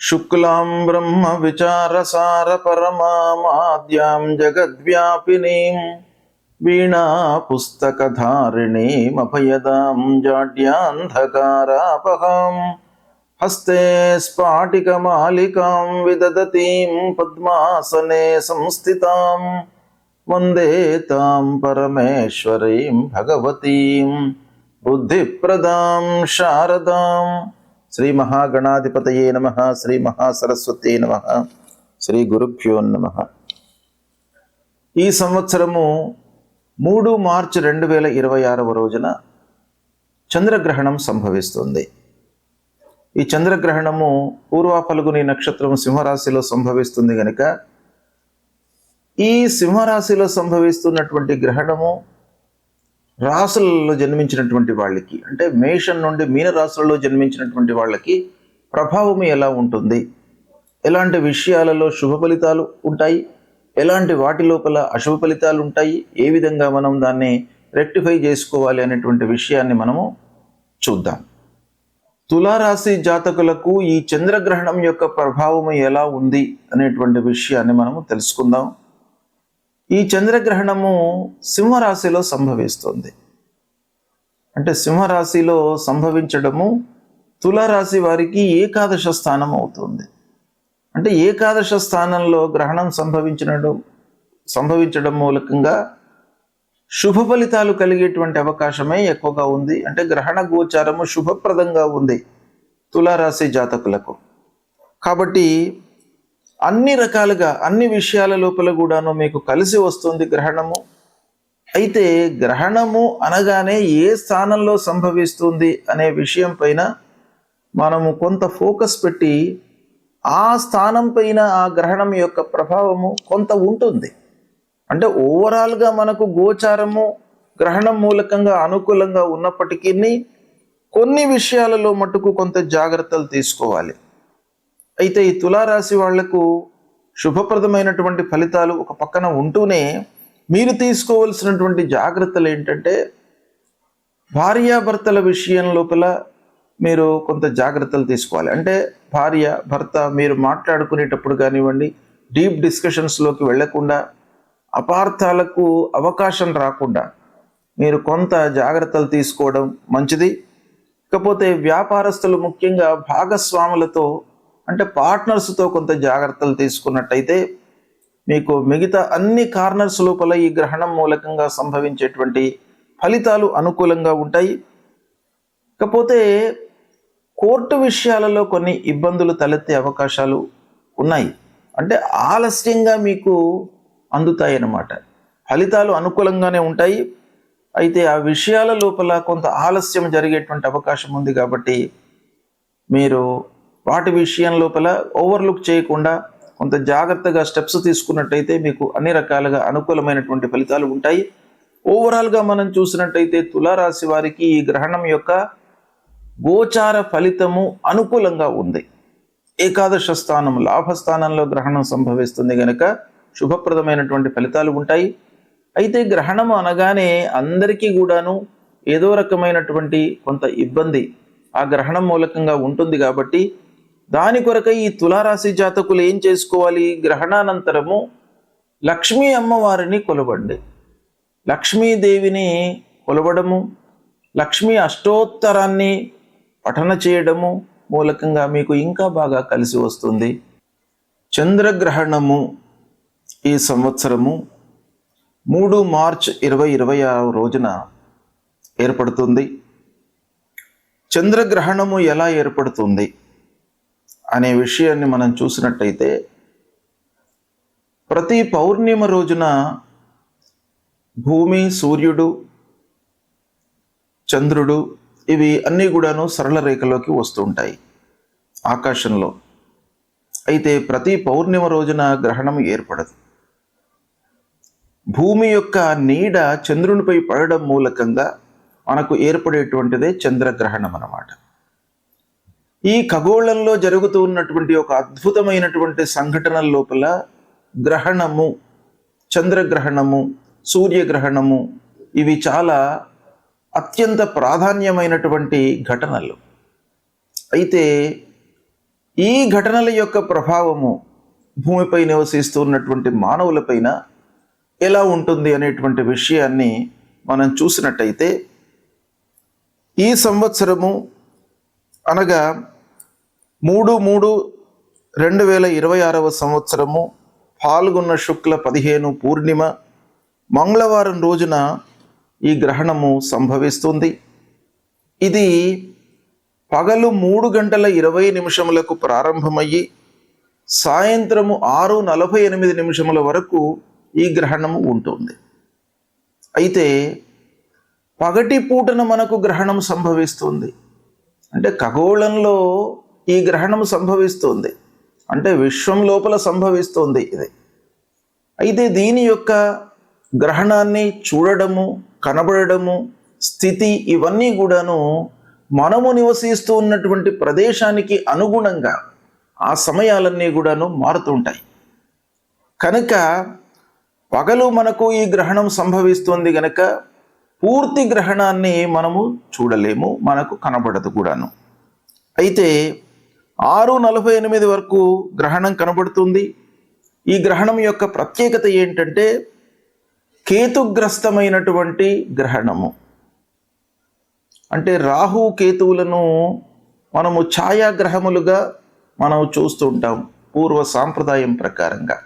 శుక్లాం బ్రహ్మ విచారసార పరమాద్యాం జగద్వ్యాపినీం వీణా పుస్తకధారిణీం అభయదాం జాడ్యాంధకారాపహాం హస్తే స్ఫాటికమాలికాం విదదతీం పద్మాసనే సంస్థితాం వందే తాం పరమేశ్వరీం భగవతీం బుద్ధిప్రదాం శారదాం. శ్రీ మహాగణాధిపతయే నమః. శ్రీ మహాసరస్వతే నమః. శ్రీ గురుభ్యో నమః. ఈ సంవత్సరము 3 మార్చి 2026 రోజున చంద్రగ్రహణం సంభవిస్తుంది. ఈ చంద్రగ్రహణము పూర్వ ఫల్గుని నక్షత్రం సింహరాశిలో సంభవిస్తుంది కనుక ఈ సింహరాశిలో సంభవిస్తున్నటువంటి గ్రహణము రాశులలో జన్మించినటువంటి వాళ్ళకి, అంటే మేషం నుండి మీన రాశులలో జన్మించినటువంటి వాళ్ళకి ప్రభావం ఎలా ఉంటుంది, ఎలాంటి విషయాలలో శుభ ఫలితాలు ఉంటాయి, ఎలాంటి వాటి లోపల అశుభ ఫలితాలు ఉంటాయి, ఏ విధంగా మనం దాన్ని రెక్టిఫై చేసుకోవాలి అనేటువంటి విషయాన్ని మనము చూద్దాం. తులారాశి జాతకులకు ఈ చంద్రగ్రహణం యొక్క ప్రభావం ఎలా ఉంది అనేటువంటి విషయాన్ని మనము తెలుసుకుందాం. ఈ చంద్రగ్రహణము సింహరాశిలో సంభవిస్తుంది. అంటే సింహరాశిలో సంభవించడము తులారాశి వారికి ఏకాదశ స్థానం అవుతుంది. అంటే ఏకాదశ స్థానంలో గ్రహణం సంభవించడం మూలకంగా శుభ ఫలితాలు కలిగేటువంటి అవకాశమే ఎక్కువగా ఉంది. అంటే గ్రహణ గోచారము శుభప్రదంగా ఉంది తులారాశి జాతకులకు. కాబట్టి అన్ని రకాలుగా అన్ని విషయాల లోపల కూడాను మీకు కలిసి వస్తుంది గ్రహణము. అయితే గ్రహణము అనగానే ఏ స్థానంలో సంభవిస్తుంది అనే విషయం పైన మనము కొంత ఫోకస్ పెట్టి ఆ స్థానం పైన ఆ గ్రహణం యొక్క ప్రభావము కొంత ఉంటుంది. అంటే ఓవరాల్గా మనకు గోచారము గ్రహణం మూలకంగా అనుకూలంగా ఉన్నప్పటికీ కొన్ని విషయాలలో మటుకు కొంత జాగ్రత్తలు తీసుకోవాలి. అయితే ఈ తులారాశి వాళ్లకు శుభప్రదమైనటువంటి ఫలితాలు ఒక పక్కన ఉంటూనే మీరు తీసుకోవలసినటువంటి జాగ్రత్తలు ఏంటంటే భార్యాభర్తల విషయం లోపల మీరు కొంత జాగ్రత్తలు తీసుకోవాలి. అంటే భార్య భర్త మీరు మాట్లాడుకునేటప్పుడు కానివ్వండి, డీప్ డిస్కషన్స్లోకి వెళ్లకుండా, అపార్థాలకు అవకాశం రాకుండా మీరు కొంత జాగ్రత్తలు తీసుకోవడం మంచిది. ఇకపోతే వ్యాపారస్తులు ముఖ్యంగా భాగస్వాములతో అంటే పార్ట్నర్స్తో కొంత జాగ్రత్తలు తీసుకున్నట్టయితే మీకు మిగతా అన్ని కార్నర్స్ లోపల ఈ గ్రహణం మూలకంగా సంభవించేటువంటి ఫలితాలు అనుకూలంగా ఉంటాయి. ఇకపోతే కోర్టు విషయాలలో కొన్ని ఇబ్బందులు తలెత్తే అవకాశాలు ఉన్నాయి. అంటే ఆలస్యంగా మీకు అందుతాయి అన్నమాట. ఫలితాలు అనుకూలంగానే ఉంటాయి, అయితే ఆ విషయాల లోపల కొంత ఆలస్యం జరిగేటువంటి అవకాశం ఉంది. కాబట్టి మీరు వాటి విషయం లోపల ఓవర్లుక్ చేయకుండా కొంత జాగ్రత్తగా స్టెప్స్ తీసుకున్నట్టయితే మీకు అన్ని రకాలుగా అనుకూలమైనటువంటి ఫలితాలు ఉంటాయి. ఓవరాల్గా మనం చూసినట్టయితే తులారాశి వారికి ఈ గ్రహణం యొక్క గోచార ఫలితము అనుకూలంగా ఉంది. ఏకాదశ స్థానం లాభస్థానంలో గ్రహణం సంభవిస్తుంది కనుక శుభప్రదమైనటువంటి ఫలితాలు ఉంటాయి. అయితే గ్రహణము అనగానే అందరికీ కూడాను ఏదో రకమైనటువంటి కొంత ఇబ్బంది ఆ గ్రహణం మూలకంగా ఉంటుంది. కాబట్టి దాని కొరకై ఈ తులారాశి జాతకులు ఏం చేసుకోవాలి? గ్రహణానంతరము లక్ష్మీ అమ్మవారిని కొలవండి. లక్ష్మీదేవిని కొలవడము, లక్ష్మీ అష్టోత్తరాన్ని పఠన చేయడము మూలకంగా మీకు ఇంకా బాగా కలిసి వస్తుంది. చంద్రగ్రహణము ఈ సంవత్సరము 3 మార్చి 2026 రోజున ఏర్పడుతుంది. చంద్రగ్రహణము ఎలా ఏర్పడుతుంది అనే విషయాన్ని మనం చూసినట్టయితే ప్రతి పౌర్ణిమ రోజున భూమి, సూర్యుడు, చంద్రుడు ఇవి అన్నీ కూడాను సరళ రేఖలోకి వస్తుంటాయి ఆకాశంలో. అయితే ప్రతి పౌర్ణిమ రోజున గ్రహణం ఏర్పడదు. భూమి యొక్క నీడ చంద్రునిపై పడడం మూలకంగా మనకు ఏర్పడేటువంటిదే చంద్రగ్రహణం అన్నమాట. ఈ ఖగోళంలో జరుగుతూ ఉన్నటువంటి ఒక అద్భుతమైనటువంటి సంఘటనల లోపల గ్రహణము, చంద్రగ్రహణము, సూర్యగ్రహణము ఇవి చాలా అత్యంత ప్రాధాన్యమైనటువంటి ఘటనలు. అయితే ఈ ఘటనల యొక్క ప్రభావము భూమిపై నివసిస్తున్నటువంటి మానవులపైన ఎలా ఉంటుంది అనేటువంటి విషయాన్ని మనం చూసినట్టయితే, ఈ సంవత్సరము అనగా 3/3/2026 సంవత్సరము ఫాల్గుణ శుక్ల 15 పూర్ణిమ మంగళవారం రోజున ఈ గ్రహణము సంభవిస్తుంది. ఇది పగలు 3:20 ప్రారంభమయ్యి సాయంత్రము 6:48 వరకు ఈ గ్రహణము ఉంటుంది. అయితే పగటి పూటన మనకు గ్రహణం సంభవిస్తుంది. అంటే ఖగోళంలో ఈ గ్రహణం సంభవిస్తుంది, అంటే విశ్వం లోపల సంభవిస్తుంది ఇది. అయితే దీని యొక్క గ్రహణాన్ని చూడడము, కనబడము, స్థితి ఇవన్నీ కూడాను మనము నివసిస్తూ ఉన్నటువంటి ప్రదేశానికి అనుగుణంగా ఆ సమయాలన్నీ కూడాను మారుతుంటాయి. కనుక పగలు మనకు ఈ గ్రహణం సంభవిస్తుంది గనక పూర్తి గ్రహణాన్ని మనము చూడలేము, మనకు కనబడదు కూడాను. అయితే 6:48 వరకు గ్రహణం కనబడుతుంది. ఈ గ్రహణం యొక్క ప్రత్యేకత ఏంటంటే కేతుగ్రస్తమైనటువంటి గ్రహణము. అంటే రాహు కేతువులను మనము ఛాయాగ్రహములుగా మనం చూస్తూ ఉంటాం పూర్వ సాంప్రదాయం ప్రకారంగా.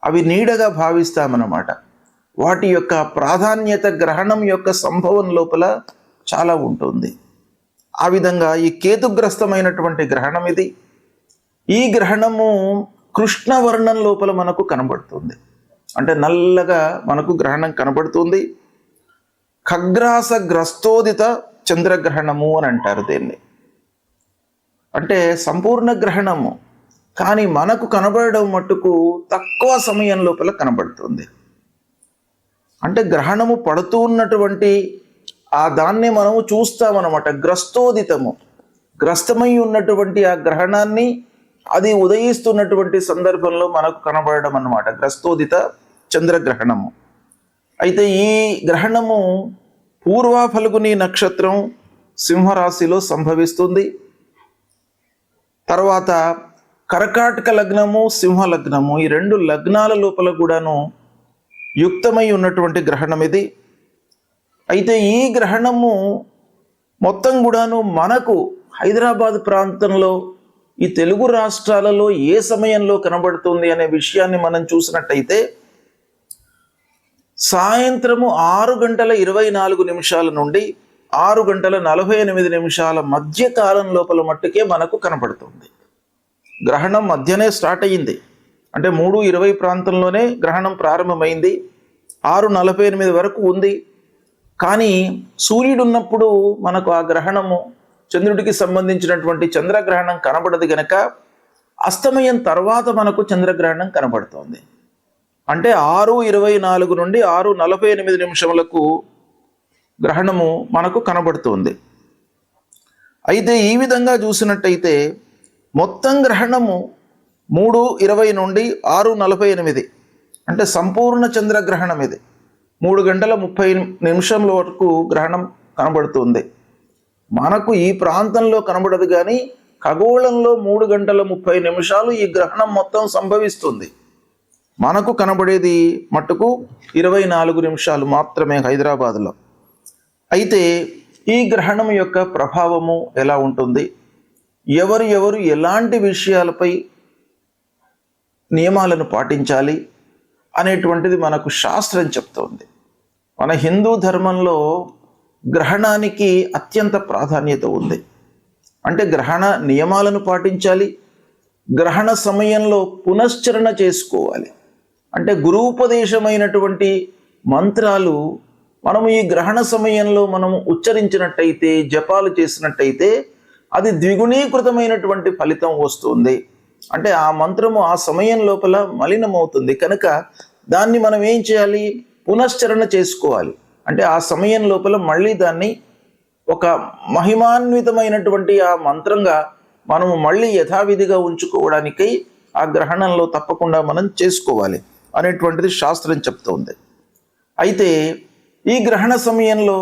అవి నీడగా భావిస్తామన్నమాట. వాటి యొక్క ప్రాధాన్యత గ్రహణం యొక్క సంభవం లోపల చాలా ఉంటుంది. ఆ విధంగా ఈ కేతుగ్రస్తమైనటువంటి గ్రహణం ఇది. ఈ గ్రహణము కృష్ణవర్ణం లోపల మనకు కనబడుతుంది. అంటే నల్లగా మనకు గ్రహణం కనబడుతుంది. ఖగ్రాస గ్రస్తోదిత చంద్రగ్రహణము అని అంటారు దీన్ని. అంటే సంపూర్ణ గ్రహణము, కానీ మనకు కనబడడం మట్టుకు తక్కువ సమయం లోపల కనబడుతుంది. అంటే గ్రహణము పడుతూ ఉన్నటువంటి ఆ దాన్ని మనము చూస్తామన్నమాట. గ్రస్తోదితము, గ్రస్తమై ఉన్నటువంటి ఆ గ్రహణాన్ని అది ఉదయిస్తున్నటువంటి సందర్భంలో మనకు కనబడడం అన్నమాట, గ్రస్తోదిత చంద్రగ్రహణము. అయితే ఈ గ్రహణము పూర్వ ఫల్గుని నక్షత్రం సింహరాశిలో సంభవిస్తుంది. తర్వాత కర్కాటక లగ్నము, సింహ లగ్నము, ఈ 2 లగ్నాల లోపల కూడాను యుక్తమై ఉన్నటువంటి గ్రహణం ఇది. అయితే ఈ గ్రహణము మొత్తం కూడాను మనకు హైదరాబాద్ ప్రాంతంలో ఈ తెలుగు రాష్ట్రాలలో ఏ సమయంలో కనబడుతుంది అనే విషయాన్ని మనం చూసినట్టయితే సాయంత్రము 6:24 నుండి 6:48 మధ్య కాలం లోపల మట్టుకే మనకు కనబడుతుంది. గ్రహణం మధ్యనే స్టార్ట్ అయ్యింది. అంటే 3:20 ప్రాంతంలోనే గ్రహణం ప్రారంభమైంది, 6:48 వరకు ఉంది. కానీ సూర్యుడు ఉన్నప్పుడు మనకు ఆ గ్రహణము, చంద్రుడికి సంబంధించినటువంటి చంద్రగ్రహణం కనబడదు గనక అస్తమయం తర్వాత మనకు చంద్రగ్రహణం కనబడుతోంది. అంటే 6:24 నుండి 6:48 గ్రహణము మనకు కనబడుతుంది. అయితే ఈ విధంగా చూసినట్టయితే మొత్తం గ్రహణము 3:20 నుండి 6:48, అంటే సంపూర్ణ చంద్రగ్రహణం ఇది. 3:30 వరకు గ్రహణం కనబడుతుంది. మనకు ఈ ప్రాంతంలో కనబడదు, కానీ ఖగోళంలో 3:30 ఈ గ్రహణం మొత్తం సంభవిస్తుంది. మనకు కనబడేది మట్టుకు 24 నిమిషాలు మాత్రమే హైదరాబాద్లో. అయితే ఈ గ్రహణం యొక్క ప్రభావము ఎలా ఉంటుంది, ఎవరు ఎలాంటి విషయాలపై నియమాలను పాటించాలి అనేటువంటిది మనకు శాస్త్రం చెప్తోంది. మన హిందూ ధర్మంలో గ్రహణానికి అత్యంత ప్రాధాన్యత ఉంది. అంటే గ్రహణ నియమాలను పాటించాలి, గ్రహణ సమయంలో పునశ్చరణ చేసుకోవాలి. అంటే గురూపదేశమైనటువంటి మంత్రాలు మనము ఈ గ్రహణ సమయంలో మనము ఉచ్చరించినట్టయితే, జపాలు చేసినట్టయితే అది ద్విగుణీకృతమైనటువంటి ఫలితం వస్తుంది. అంటే ఆ మంత్రము ఆ సమయం లోపల మలినమవుతుంది కనుక దాన్ని మనం ఏం చేయాలి, పునశ్చరణ చేసుకోవాలి. అంటే ఆ సమయం లోపల మళ్ళీ దాన్ని ఒక మహిమాన్వితమైనటువంటి ఆ మంత్రంగా మనము మళ్ళీ యథావిధిగా ఉంచుకోవడానికై ఆ గ్రహణంలో తప్పకుండా మనం చేసుకోవాలి అనేటువంటిది శాస్త్రం చెప్తోంది. అయితే ఈ గ్రహణ సమయంలో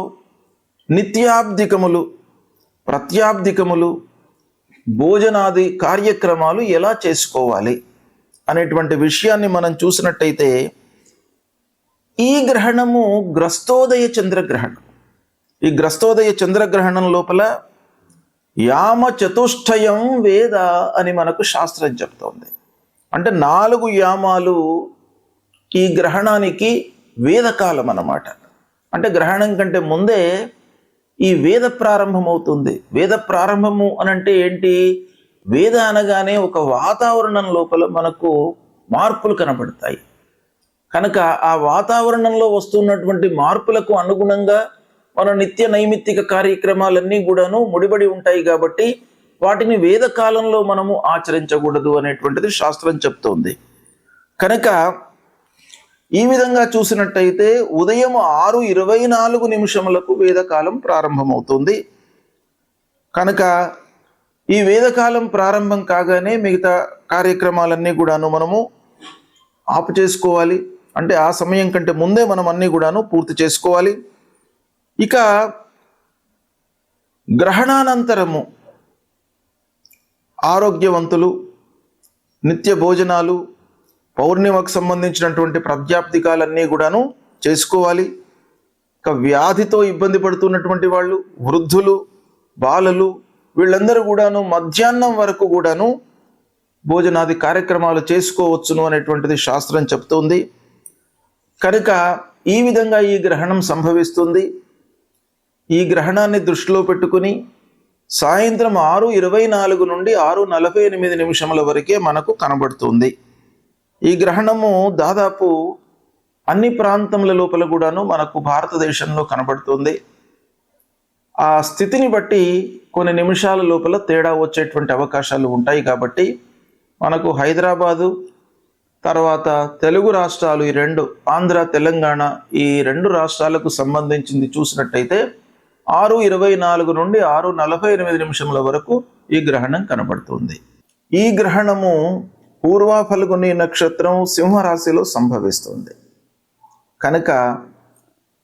నిత్యాబ్దికములు, ప్రత్యాబ్దికములు, భోజనాది కార్యక్రమాలు ఎలా చేసుకోవాలి అనేటువంటి విషయాన్ని మనం చూసినట్టయితే ఈ గ్రహణము గ్రస్తోదయ చంద్రగ్రహణం. ఈ గ్రస్తోదయ చంద్రగ్రహణం లోపల యామ చతుష్టయం వేద అని మనకు శాస్త్రం చెప్తోంది. అంటే 4 యామాలు ఈ గ్రహణానికి వేదకాలం అన్నమాట. అంటే గ్రహణం కంటే ముందే ఈ వేద ప్రారంభం అవుతుంది. వేద ప్రారంభము అనంటే ఏంటి? వేద అనగానే ఒక వాతావరణం లోపల మనకు మార్పులు కనబడతాయి. కనుక ఆ వాతావరణంలో వస్తున్నటువంటి మార్పులకు అనుగుణంగా మన నిత్య నైమిత్తిక కార్యక్రమాలన్నీ కూడాను ముడిపడి ఉంటాయి. కాబట్టి వాటిని వేదకాలంలో మనము ఆచరించకూడదు అనేటువంటిది శాస్త్రం చెప్తోంది. కనుక ఈ విధంగా చూసినట్టయితే ఉదయం 6:24 వేదకాలం ప్రారంభమవుతుంది. కనుక ఈ వేదకాలం ప్రారంభం కాగానే మిగతా కార్యక్రమాలన్నీ కూడాను మనము ఆపు చేసుకోవాలి. అంటే ఆ సమయం కంటే ముందే మనం అన్నీ కూడాను పూర్తి చేసుకోవాలి. ఇక గ్రహణానంతరము ఆరోగ్యవంతులు నిత్య భోజనాలు, పౌర్ణిమకు సంబంధించినటువంటి ప్రాప్తికాలన్నీ కూడాను చేసుకోవాలి. ఇక వ్యాధితో ఇబ్బంది పడుతున్నటువంటి వాళ్ళు, వృద్ధులు, బాలలు, వీళ్ళందరూ కూడాను మధ్యాహ్నం వరకు కూడాను భోజనాది కార్యక్రమాలు చేసుకోవచ్చును అనేటువంటిది శాస్త్రం చెప్తుంది. కనుక ఈ విధంగా ఈ గ్రహణం సంభవిస్తుంది. ఈ గ్రహణాన్ని దృష్టిలో పెట్టుకుని సాయంత్రం 6:24 నుండి 6:48 వరకే మనకు కనబడుతుంది. ఈ గ్రహణము దాదాపు అన్ని ప్రాంతముల లోపల కూడాను మనకు భారతదేశంలో కనబడుతుంది. ఆ స్థితిని బట్టి కొన్ని నిమిషాల లోపల తేడా వచ్చేటువంటి అవకాశాలు ఉంటాయి. కాబట్టి మనకు హైదరాబాదు తర్వాత తెలుగు రాష్ట్రాలు, ఈ 2 ఆంధ్ర తెలంగాణ, ఈ 2 రాష్ట్రాలకు సంబంధించింది చూసినట్టయితే 6:24 నుండి 6:48 వరకు ఈ గ్రహణం కనబడుతుంది. ఈ గ్రహణము పూర్వ ఫల్గుని నక్షత్రం సింహరాశిలో సంభవిస్తుంది. కనుక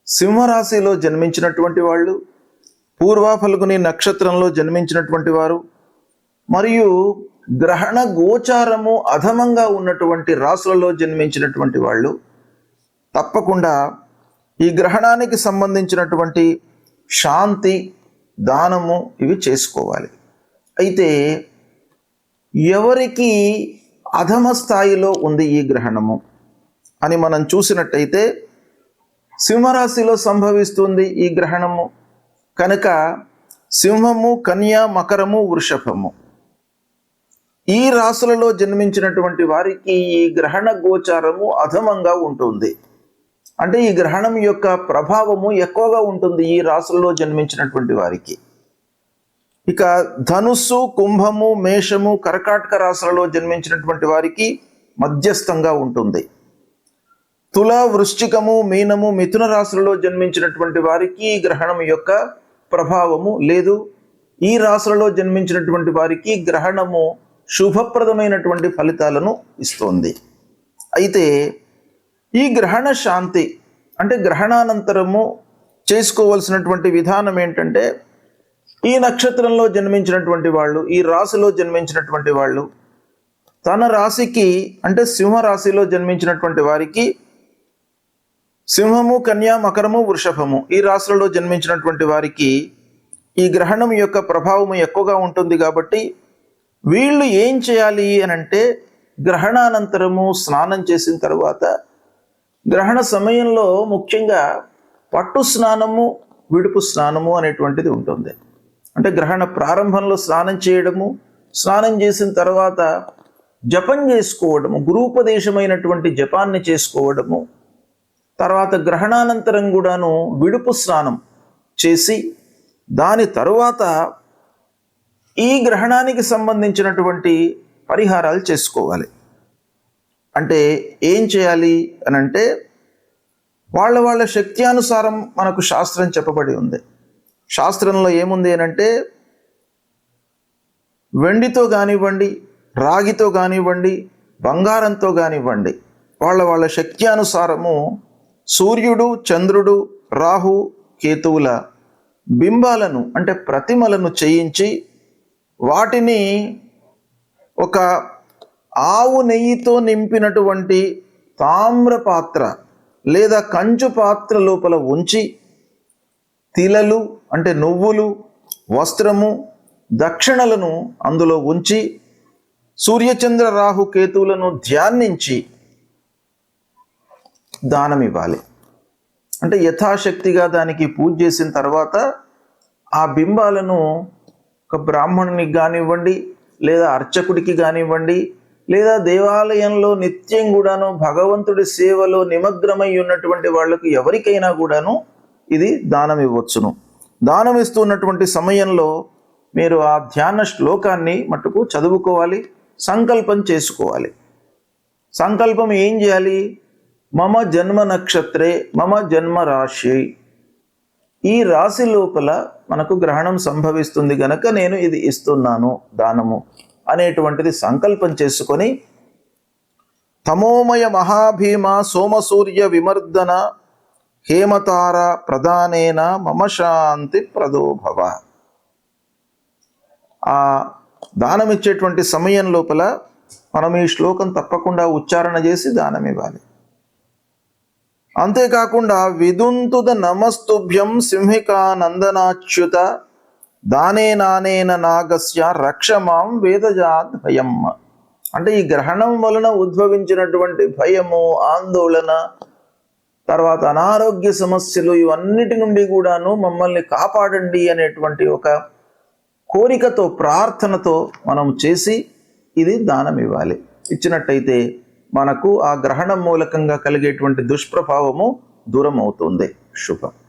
సింహరాశిలో జన్మించినటువంటి వాళ్ళు, పూర్వ ఫల్గుని నక్షత్రంలో జన్మించినటువంటి వారు, మరియు గ్రహణ గోచారము అధమంగా ఉన్నటువంటి రాశులలో జన్మించినటువంటి వాళ్ళు తప్పకుండా ఈ గ్రహణానికి సంబంధించినటువంటి శాంతి, దానము ఇవి చేసుకోవాలి. అయితే ఎవరికి అధమ స్థాయిలో ఉంది ఈ గ్రహణము అని మనం చూసినట్టయితే సింహరాశిలో సంభవిస్తుంది ఈ గ్రహణము. కనుక సింహము, కన్య, మకరము, వృషభము ఈ రాశులలో జన్మించినటువంటి వారికి ఈ గ్రహణ గోచారము అధమంగా ఉంటుంది. అంటే ఈ గ్రహణం యొక్క ప్రభావము ఎక్కువగా ఉంటుంది ఈ రాశులలో జన్మించినటువంటి వారికి. ఇక ధనుస్సు, కుంభము, మేషము, కర్కాటక రాశులలో జన్మించినటువంటి వారికి మధ్యస్థంగా ఉంటుంది. తుల, వృశ్చికము, మీనము, మిథున రాశులలో జన్మించినటువంటి వారికి ఈ గ్రహణం యొక్క ప్రభావము లేదు. ఈ రాశులలో జన్మించినటువంటి వారికి గ్రహణము శుభప్రదమైనటువంటి ఫలితాలను ఇస్తోంది. అయితే ఈ గ్రహణ శాంతి అంటే గ్రహణానంతరము చేసుకోవలసినటువంటి విధానం ఏంటంటే, ఈ నక్షత్రంలో జన్మించినటువంటి వాళ్ళు, ఈ రాశిలో జన్మించినటువంటి వాళ్ళు తన రాశికి అంటే సింహరాశిలో జన్మించినటువంటి వారికి సింహము, కన్య, మకరము, వృషభము ఈ రాశులలో జన్మించినటువంటి వారికి ఈ గ్రహణం యొక్క ప్రభావము ఎక్కువగా ఉంటుంది. కాబట్టి వీళ్ళు ఏం చేయాలి అని అంటే, గ్రహణానంతరము స్నానం చేసిన తర్వాత గ్రహణ సమయంలో ముఖ్యంగా పట్టు స్నానము, విడుపు స్నానము అనేటువంటిది ఉంటుంది. అంటే గ్రహణ ప్రారంభంలో స్నానం చేయడము, స్నానం చేసిన తర్వాత జపం చేసుకోవడము, గురూపదేశమైనటువంటి జపాన్ని చేసుకోవడము, తర్వాత గ్రహణానంతరం కూడాను విడుపు స్నానం చేసి దాని తరువాత ఈ గ్రహణానికి సంబంధించినటువంటి పరిహారాలు చేసుకోవాలి. అంటే ఏం చేయాలి అని అంటే, వాళ్ళ శక్తి అనుసారం మనకు శాస్త్రం చెప్పబడి ఉంది. శాస్త్రంలో ఏముంది అని అంటే, వెండితో కానివ్వండి, రాగితో కానివ్వండి, బంగారంతో కానివ్వండి, వాళ్ళ శక్తి అనుసారము సూర్యుడు, చంద్రుడు, రాహు, కేతువుల బింబాలను అంటే ప్రతిమలను చేయించి వాటిని ఒక ఆవు నెయ్యితో నింపినటువంటి తామ్ర పాత్ర లేదా కంచు పాత్ర లోపల ఉంచి తిలలు అంటే నువ్వులు, వస్త్రము, దక్షిణలను అందులో ఉంచి సూర్యచంద్ర రాహు కేతువులను ధ్యానించి దానం ఇవ్వాలి. అంటే యథాశక్తిగా దానికి పూజ చేసిన తర్వాత ఆ బింబాలను ఒక బ్రాహ్మణునికి కానివ్వండి, లేదా అర్చకుడికి కానివ్వండి, లేదా దేవాలయంలో నిత్యం కూడాను భగవంతుడి సేవలో నిమగ్నమై ఉన్నటువంటి వాళ్ళకు ఎవరికైనా కూడాను ఇది దానం ఇవ్వచ్చును. దానం ఇస్తున్నటువంటి సమయంలో మీరు ఆ ధ్యాన శ్లోకాన్ని మట్టుకు చదువుకోవాలి, సంకల్పం చేసుకోవాలి. సంకల్పం ఏం చేయాలి? మమ జన్మ నక్షత్రే మమ జన్మ రాశి, ఈ రాశి లోపల మనకు గ్రహణం సంభవిస్తుంది గనక నేను ఇది ఇస్తున్నాను దానము అనేటువంటిది సంకల్పం చేసుకొని తమోమయ మహాభీమ సోమసూర్య విమర్దన హేమతార ప్రధానేన మమ శాంతి ప్రదోభవ. ఆ దానం ఇచ్చేటువంటి సమయం లోపల మనం ఈ శ్లోకం తప్పకుండా ఉచ్చారణ చేసి దానం ఇవ్వాలి. అంతేకాకుండా విదుంతుద నమస్తుభ్యం సింహికా నందనాచ్యుత దానే నానేన నాగస్య రక్షమాం వేదజాత్ భయం. అంటే ఈ గ్రహణం వలన ఉద్భవించినటువంటి భయము, ఆందోళన, తర్వాత అనారోగ్య సమస్యలు, ఇవన్నిటి నుండి కూడాను మమ్మల్ని కాపాడండి అనేటువంటి ఒక కోరికతో, ప్రార్థనతో మనం చేసి ఇది దానం ఇవ్వాలి. ఇచ్చినట్టయితే మనకు ఆ గ్రహణం మూలకంగా కలిగేటువంటి దుష్ప్రభావము దూరం అవుతుంది. శుభం.